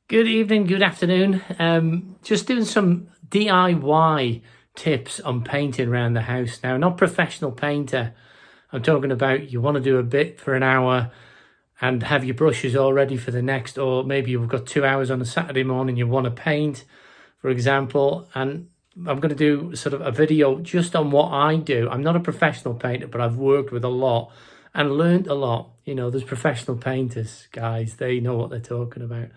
Good evening, good afternoon. Just doing some DIY tips on painting around the house. Now, not professional painter. I'm talking about you want to do a bit for an hour and have your brushes all ready for the next, or maybe you've got 2 hours on a Saturday morning you want to paint, for example. And I'm going to do sort of a video just on what I do. I'm not a professional painter, but I've worked with a lot and learned a lot. You know, there's professional painters, guys. They know what they're talking about.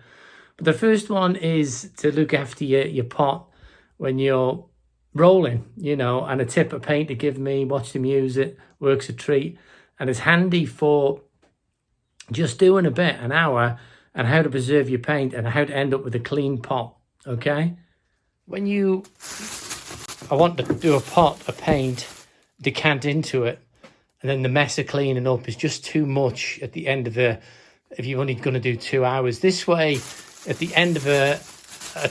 But the first one is to look after your pot when you're rolling, you know, and a tip of paint to give me, watch them use it, works a treat. And it's handy for just doing a bit, an hour, and how to preserve your paint and how to end up with a clean pot, okay? When I want to do a pot of paint, decant into it, and then the mess of cleaning up is just too much at the end of if you're only going to do 2 hours. This way, at the end of a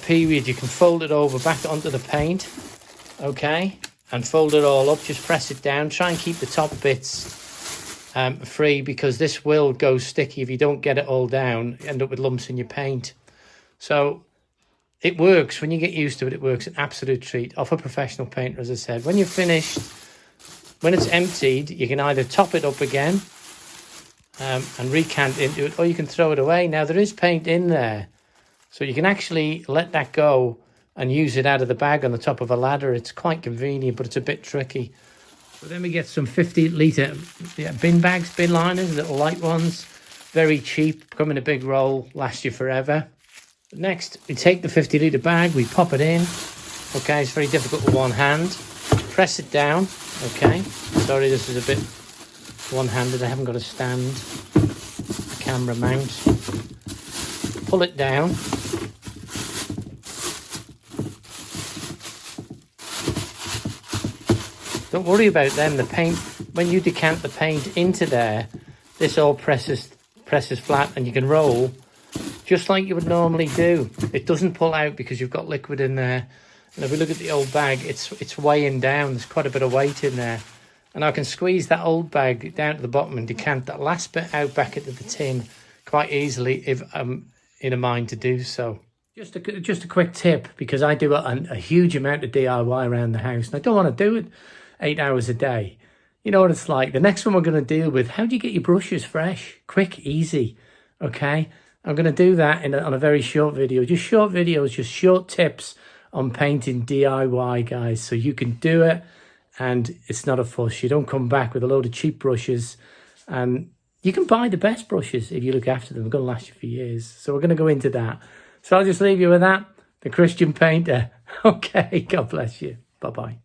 period, you can fold it over back onto the paint, okay, and fold it all up. Just press it down. Try and keep the top bits free, because this will go sticky if you don't get it all down. You end up with lumps in your paint. So it works. When you get used to it, it works. An absolute treat. Off a professional painter, as I said. When you're finished, when it's emptied, you can either top it up again and recant into it, or you can throw it away. Now, there is paint in there, so you can actually let that go and use it out of the bag on the top of a ladder. It's quite convenient, but it's a bit tricky. But then we get some 50-litre bin bags, bin liners, little light ones. Very cheap, come in a big roll, last you forever. Next, we take the 50-litre bag, we pop it in. Okay, it's very difficult with one hand. Press it down, okay. Sorry, this is a bit one-handed. I haven't got a stand, a camera mount. Pull it down. Don't worry about them. The paint, when you decant the paint into there, this all presses flat, and you can roll just like you would normally do. It doesn't pull out because you've got liquid in there. And if we look at the old bag, it's weighing down. There's quite a bit of weight in there. And I can squeeze that old bag down to the bottom and decant that last bit out back into the tin quite easily if I'm in a mind to do so. Just a quick tip, because I do a huge amount of DIY around the house, and I don't want to do it 8 hours a day. You know what it's like. The next one we're going to deal with, how do you get your brushes fresh? Quick, easy, okay? I'm going to do that on a very short video. Just short videos, just short tips on painting DIY, guys, so you can do it and it's not a fuss. You don't come back with a load of cheap brushes, and you can buy the best brushes if you look after them. They're going to last you for years. So we're going to go into that. So I'll just leave you with that. The Christian painter. Okay, God bless you. Bye-bye.